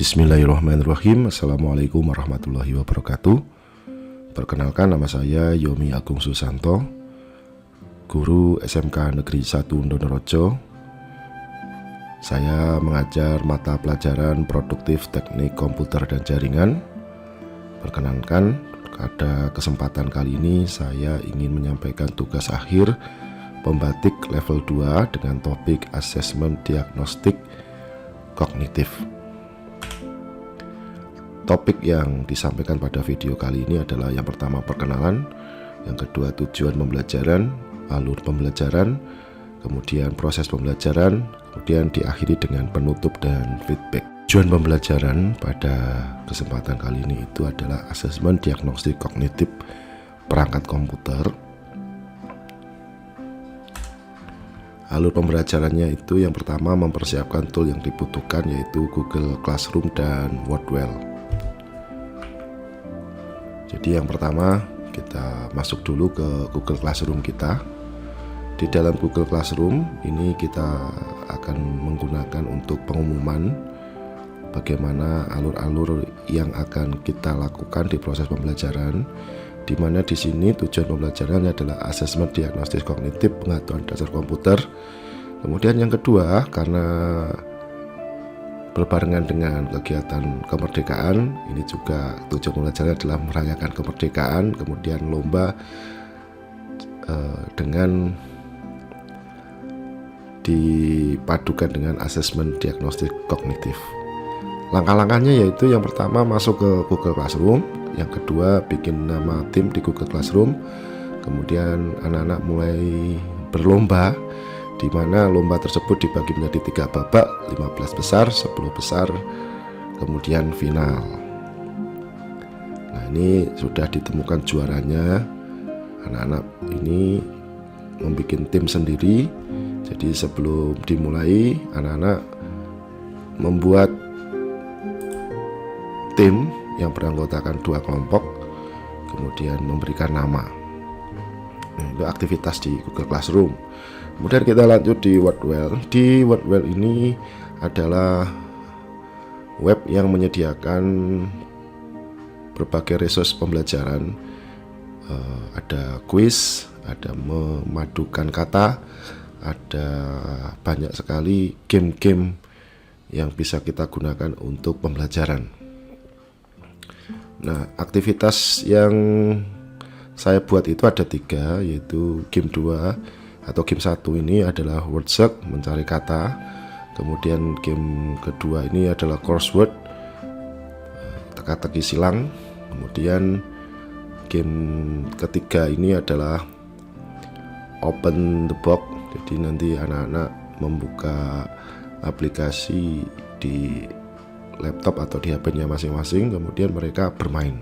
Bismillahirrahmanirrahim. Assalamualaikum warahmatullahi wabarakatuh. Perkenalkan, nama saya Yomi Agung Susanto, guru SMK Negeri 1 Donorejo. Saya mengajar mata pelajaran produktif teknik komputer dan jaringan. Perkenalkan, pada kesempatan kali ini saya ingin menyampaikan tugas akhir pembatik level 2 dengan topik asesmen diagnostik kognitif. Topik yang disampaikan pada video kali ini adalah yang pertama perkenalan, yang kedua tujuan pembelajaran, alur pembelajaran, kemudian proses pembelajaran, kemudian diakhiri dengan penutup dan feedback. Tujuan pembelajaran pada kesempatan kali ini itu adalah asesmen diagnostik kognitif perangkat komputer. Alur pembelajarannya itu yang pertama mempersiapkan tool yang dibutuhkan, yaitu Google Classroom dan Wordwell. Jadi yang pertama kita masuk dulu ke Google Classroom kita. Di dalam Google Classroom ini kita akan menggunakan untuk pengumuman bagaimana alur-alur yang akan kita lakukan di proses pembelajaran, di mana di sini tujuan pembelajarannya adalah asesmen diagnostik kognitif pengetahuan dasar komputer. Kemudian yang kedua, karena berbarengan dengan kegiatan kemerdekaan, ini juga tujuan pembelajaran adalah merayakan kemerdekaan, kemudian lomba dengan dipadukan dengan asesmen diagnostik kognitif. Langkah-langkahnya yaitu yang pertama masuk ke Google Classroom, yang kedua bikin nama tim di Google Classroom, kemudian anak-anak mulai berlomba, di mana lomba tersebut dibagi menjadi 3 babak, 15 besar, 10 besar, kemudian final. Nah, ini sudah ditemukan juaranya. Anak-anak ini membuat tim sendiri. Jadi sebelum dimulai, anak-anak membuat tim yang beranggotakan 2 kelompok, kemudian memberikan nama. Nah, itu aktivitas di Google Classroom. Kemudian kita lanjut di Wordwell. Di Wordwell ini adalah web yang menyediakan berbagai resource pembelajaran. Ada quiz, ada memadukan kata, ada banyak sekali game-game yang bisa kita gunakan untuk pembelajaran. Nah, aktivitas yang saya buat itu ada 3, yaitu game 2 atau game 1 ini adalah word search, mencari kata. Kemudian game kedua ini adalah crossword, teka-teki silang. Kemudian game ketiga ini adalah open the box. Jadi nanti anak-anak membuka aplikasi di laptop atau di HP-nya masing-masing, kemudian mereka bermain.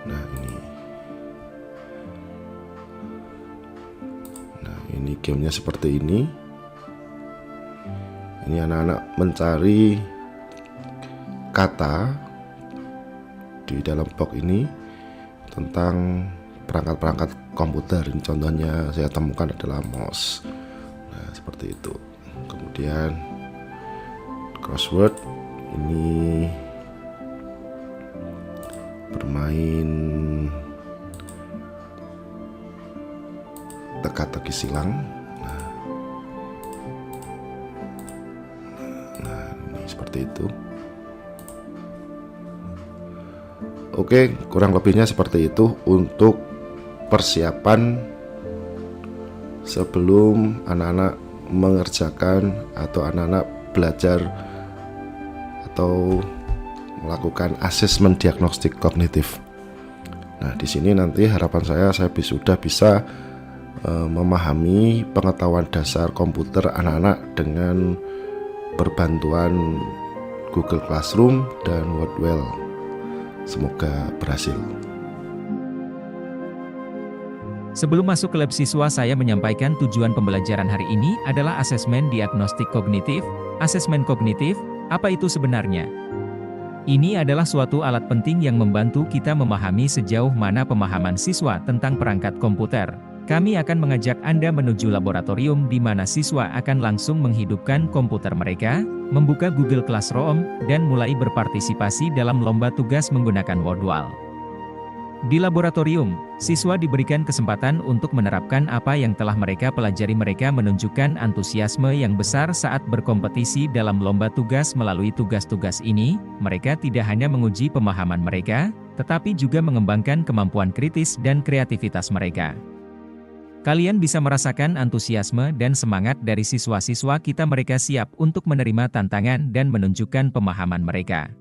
Nah, ini gamenya seperti ini. Ini anak-anak mencari kata di dalam box ini tentang perangkat-perangkat komputer. Ini contohnya saya temukan adalah mouse. Nah, seperti itu. Kemudian crossword ini bermain teka-teki silang. Nah, ini seperti itu. Oke, kurang lebihnya seperti itu untuk persiapan sebelum anak-anak mengerjakan atau anak-anak belajar atau melakukan asesmen diagnostik kognitif. Nah, di sini nanti harapan saya sudah bisa memahami pengetahuan dasar komputer anak-anak dengan berbantuan Google Classroom dan Wordwell. Semoga berhasil. Sebelum masuk ke lab siswa, saya menyampaikan tujuan pembelajaran hari ini adalah asesmen diagnostik kognitif. Asesmen kognitif, apa itu sebenarnya? Ini adalah suatu alat penting yang membantu kita memahami sejauh mana pemahaman siswa tentang perangkat komputer. Kami akan mengajak Anda menuju laboratorium di mana siswa akan langsung menghidupkan komputer mereka, membuka Google Classroom, dan mulai berpartisipasi dalam lomba tugas menggunakan Wordwall. Di laboratorium, siswa diberikan kesempatan untuk menerapkan apa yang telah mereka pelajari. Mereka menunjukkan antusiasme yang besar saat berkompetisi dalam lomba tugas. Melalui tugas-tugas ini, mereka tidak hanya menguji pemahaman mereka, tetapi juga mengembangkan kemampuan kritis dan kreativitas mereka. Kalian bisa merasakan antusiasme dan semangat dari siswa-siswa kita. Mereka siap untuk menerima tantangan dan menunjukkan pemahaman mereka.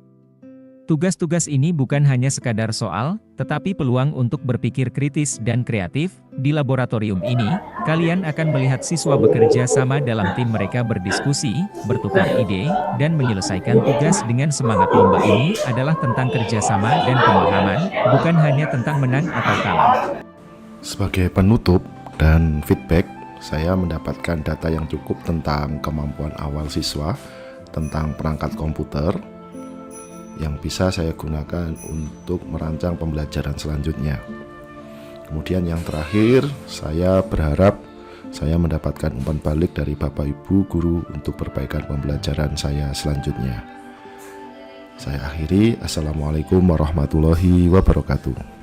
Tugas-tugas ini bukan hanya sekadar soal, tetapi peluang untuk berpikir kritis dan kreatif. Di laboratorium ini, kalian akan melihat siswa bekerja sama dalam tim. Mereka berdiskusi, bertukar ide, dan menyelesaikan tugas dengan semangat. Lomba ini adalah tentang kerjasama dan pemahaman, bukan hanya tentang menang atau kalah. Sebagai penutup dan feedback, saya mendapatkan data yang cukup tentang kemampuan awal siswa, tentang perangkat komputer, yang bisa saya gunakan untuk merancang pembelajaran selanjutnya. Kemudian yang terakhir, saya berharap saya mendapatkan umpan balik dari Bapak Ibu Guru untuk perbaikan pembelajaran saya selanjutnya. Saya akhiri, Assalamualaikum warahmatullahi wabarakatuh.